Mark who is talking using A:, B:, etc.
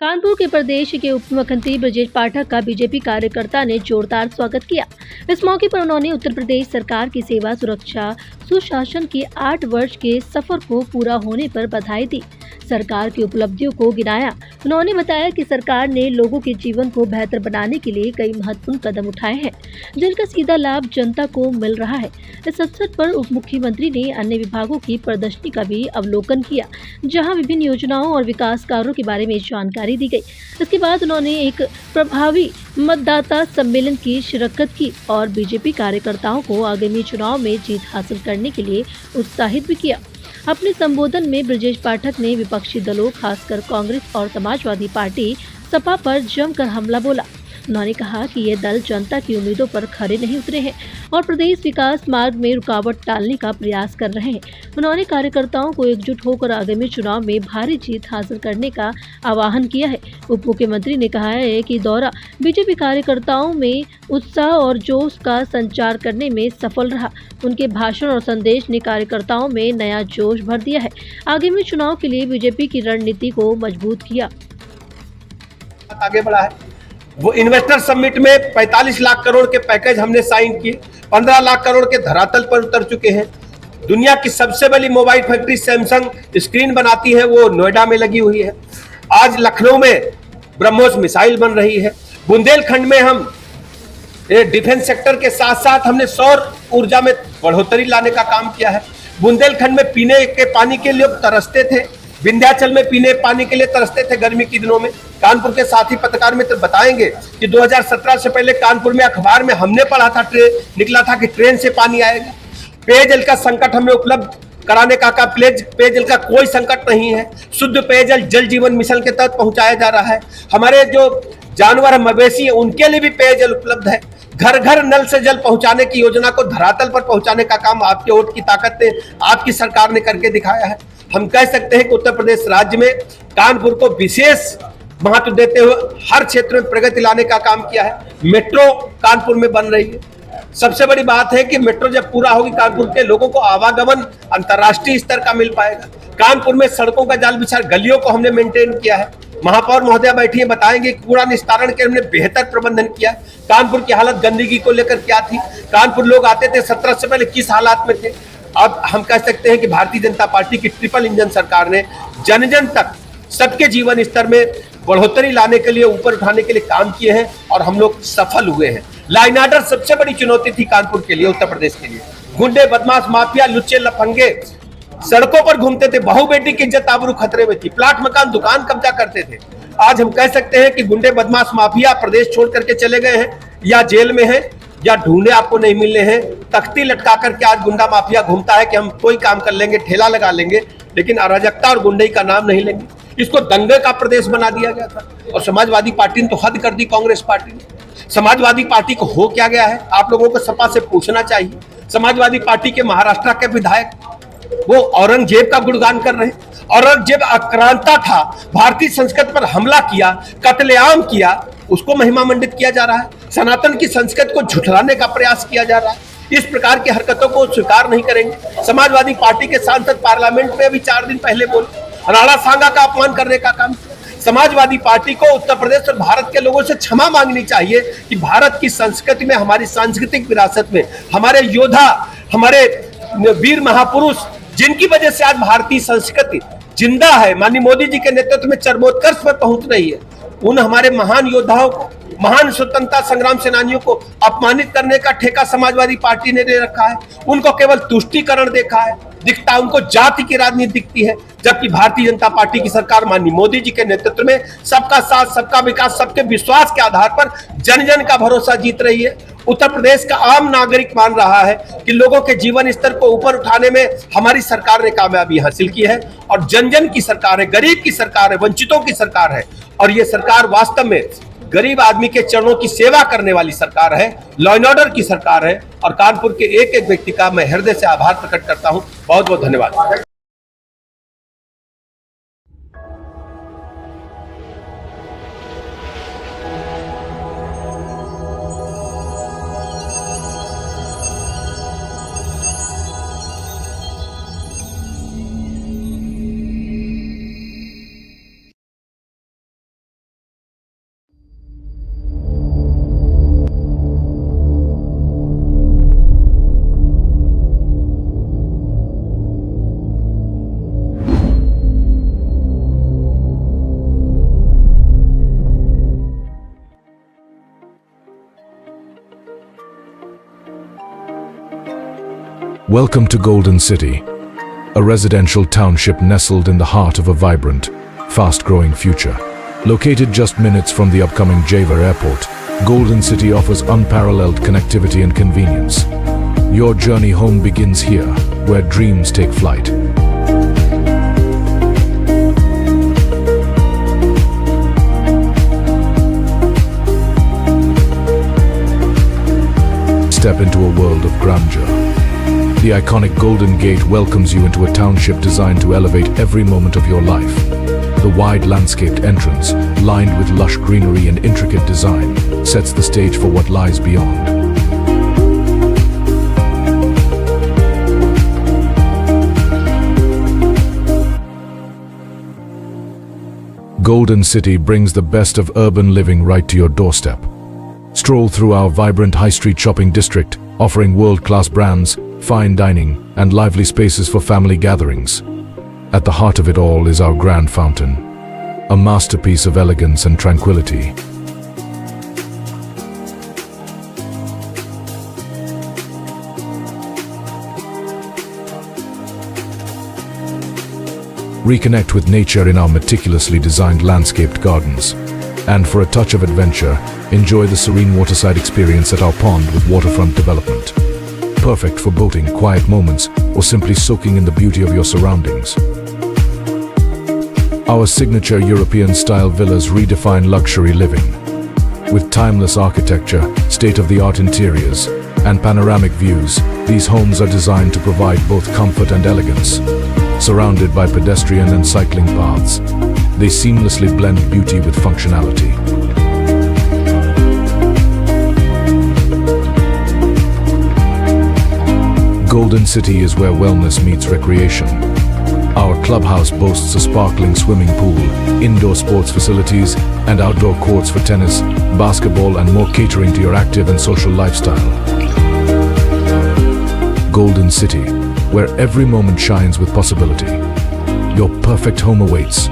A: कानपुर के प्रदेश के उप मुख्यमंत्री ब्रजेश पाठक का बीजेपी कार्यकर्ता ने जोरदार स्वागत किया। इस मौके पर उन्होंने उत्तर प्रदेश सरकार की सेवा, सुरक्षा, सुशासन के 8 वर्ष के सफर को पूरा होने पर बधाई दी। सरकार की उपलब्धियों को गिनाया। उन्होंने बताया कि सरकार ने लोगों के जीवन को बेहतर बनाने के लिए कई महत्वपूर्ण कदम उठाए हैं, जिनका सीधा लाभ जनता को मिल रहा है। इस अवसर पर उप मुख्यमंत्री ने अन्य विभागों की प्रदर्शनी का भी अवलोकन किया, जहां विभिन्न योजनाओं और विकास कार्यों के बारे में जानकारी दी गई। इसके बाद उन्होंने एक प्रभावी मतदाता सम्मेलन की शिरकत की और बीजेपी कार्यकर्ताओं को आगामी चुनाव में जीत हासिल करने के लिए उत्साहित भी किया। अपने संबोधन में ब्रजेश पाठक ने विपक्षी दलों, खासकर कांग्रेस और समाजवादी पार्टी सपा पर जमकर हमला बोला। उन्होंने कहा कि ये दल जनता की उम्मीदों पर खरे नहीं उतरे हैं और प्रदेश विकास मार्ग में रुकावट डालने का प्रयास कर रहे हैं। उन्होंने कार्यकर्ताओं को एकजुट होकर आगामी चुनाव में भारी जीत हासिल करने का आह्वान किया है। उप मुख्यमंत्री ने कहा है कि दौरा बीजेपी कार्यकर्ताओं में उत्साह और जोश का संचार करने में सफल रहा। उनके भाषण और संदेश ने कार्यकर्ताओं में नया जोश भर दिया है। आगामी चुनाव के लिए बीजेपी की रणनीति को मजबूत किया।
B: आगे बढ़ा है। वो इन्वेस्टर समिट में 45 लाख करोड़ के पैकेज हमने साइन किए, 15 लाख करोड़ के धरातल पर उतर चुके हैं। दुनिया की सबसे बड़ी मोबाइल फैक्ट्री सैमसंग स्क्रीन बनाती है, वो नोएडा में लगी हुई है। आज लखनऊ में ब्रह्मोस मिसाइल बन रही है। बुंदेलखंड में हम डिफेंस सेक्टर के साथ साथ हमने सौर ऊर्जा में बढ़ोतरी लाने का काम किया है। बुंदेलखंड में पीने के पानी के लिए तरसते थे, विंध्याचल में पीने पानी के लिए तरसते थे गर्मी के दिनों में। कानपुर के साथी पत्रकार मित्र बताएंगे कि 2017 से पहले कानपुर में अखबार में हमने पढ़ा था, निकला था कि ट्रेन से पानी आएगा। पेयजल का संकट हमें उपलब्ध कराने का पेयजल का कोई संकट नहीं है। शुद्ध पेयजल जल जीवन मिशन के तहत पहुंचाया जा रहा है। हमारे जो जानवर मवेशी है उनके लिए भी पेयजल उपलब्ध है। घर घर नल से जल पहुंचाने की योजना को धरातल पर पहुंचाने का काम आपके वोट की ताकत ने, आपकी सरकार ने करके दिखाया है। हम कह सकते हैं कि उत्तर प्रदेश राज्य में कानपुर को विशेष महत्व देते हुए हर क्षेत्र में प्रगति लाने का काम किया है। मेट्रो कानपुर में बन रही है। सबसे बड़ी बात है कि मेट्रो जब पूरा होगी, कानपुर के लोगों को आवागमन अंतर्राष्ट्रीय स्तर का मिल पाएगा। कानपुर में सड़कों का जाल बिछा, गलियों को हमने मेंटेन किया है। महापौर महोदय बैठी है, बताएंगे कूड़ा निस्तारण के हमने बेहतर प्रबंधन किया। कानपुर की हालत गंदगी को लेकर क्या थी, कानपुर लोग आते थे 17 से पहले किस हालात में थे। अब हम कह सकते हैं कि भारतीय जनता पार्टी की ट्रिपल इंजन सरकार ने जन जन तक सबके जीवन स्तर में बढ़ोतरी लाने के लिए, ऊपर उठाने के लिए काम किए हैं और हम लोग सफल हुए हैं। लॉ एंड ऑर्डर सबसे बड़ी चुनौती थी कानपुर के लिए, उत्तर प्रदेश के लिए। गुंडे, बदमाश, माफिया, लुच्चे लफंगे सड़कों पर घूमते थे। बहू बेटी की इज्जत आबरू खतरे में थी। प्लाट मकान दुकान कब्जा करते थे। आज हम कह सकते हैं कि गुंडे, बदमाश, माफिया प्रदेश छोड़ करके चले गए हैं, या जेल में हैं, या ढूंढे आपको नहीं मिलने हैं। तख्ती लटका करके आज गुंडा माफिया घूमता है कि हम कोई काम कर लेंगे, ठेला लगा लेंगे, लेकिन अराजकता और गुंडई का नाम नहीं लेंगे। इसको दंगे का प्रदेश बना दिया गया था और समाजवादी पार्टी ने तो हद कर दी। कांग्रेस पार्टी ने, समाजवादी पार्टी को हो क्या गया है, आप लोगों को सपा से पूछना चाहिए। समाजवादी पार्टी के महाराष्ट्र के विधायक वो औरंगजेब का गुणगान कर रहे हैं। औरंगजेब आक्रांता था, भारतीय संस्कृति पर हमला किया, कत्लेआम किया, उसको महिमा मंडित किया जा रहा है। सनातन की संस्कृति को झुठलाने का प्रयास किया जा रहा है। इस प्रकार की हरकतों को स्वीकार नहीं करेंगे। समाजवादी पार्टी के सांसद पार्लियामेंट में अभी 4 दिन पहले बोले, राणा सांगा का अपमान करने का काम किया। समाजवादी पार्टी को उत्तर प्रदेश और भारत के लोगों से क्षमा मांगनी चाहिए कि भारत की संस्कृति में, हमारी सांस्कृतिक विरासत में हमारे योद्धा, हमारे वीर महापुरुष, जिनकी वजह से आज भारतीय संस्कृति जिंदा है, माननीय मोदी जी के नेतृत्व में चरमोत्कर्ष पर पहुंच रही है, उन हमारे महान योद्धाओं को, महान स्वतंत्रता संग्राम सेनानियों को अपमानित करने का ठेका समाजवादी पार्टी ने ले रखा है। उनको केवल तुष्टीकरण दिखता, उनको जाति की राजनीति दिखती है, जबकि भारतीय जनता पार्टी की सरकार माननीय मोदी जी के नेतृत्व में सबका साथ, सबका विकास, सबके विश्वास के आधार पर जन जन का भरोसा जीत रही है। उत्तर प्रदेश का आम नागरिक मान रहा है कि लोगों के जीवन स्तर को ऊपर उठाने में हमारी सरकार ने कामयाबी हासिल की है और जन जन की सरकार है, गरीब की सरकार है, वंचितों की सरकार है। और ये सरकार वास्तव में गरीब आदमी के चरणों की सेवा करने वाली सरकार है, लॉ एंड ऑर्डर की सरकार है। और कानपुर के एक एक व्यक्ति का मैं हृदय से आभार प्रकट करता हूं। बहुत बहुत धन्यवाद।
C: Welcome to Golden City, a residential township nestled in the heart of a vibrant, fast-growing future. Located just minutes from the upcoming Java Airport, Golden City offers unparalleled connectivity and convenience. Your journey home begins here, where dreams take flight. Step into a world of grandeur. The iconic Golden Gate welcomes you into a township designed to elevate every moment of your life. The wide landscaped entrance, lined with lush greenery and intricate design, sets the stage for what lies beyond. Golden City brings the best of urban living right to your doorstep. Stroll through our vibrant high street shopping district, offering world-class brands, fine dining, and lively spaces for family gatherings. At the heart of it all is our grand fountain, a masterpiece of elegance and tranquility. Reconnect with nature in our meticulously designed landscaped gardens. And for a touch of adventure, enjoy the serene waterside experience at our pond with waterfront development. Perfect for boating, quiet moments, or simply soaking in the beauty of your surroundings. Our signature European-style villas redefine luxury living. With timeless architecture, state-of-the-art interiors, and panoramic views, these homes are designed to provide both comfort and elegance. Surrounded by pedestrian and cycling paths, they seamlessly blend beauty with functionality. Golden City is where wellness meets recreation. Our clubhouse boasts a sparkling swimming pool, indoor sports facilities, and outdoor courts for tennis, basketball, and more, catering to your active and social lifestyle. Golden City, where every moment shines with possibility. Your perfect home awaits.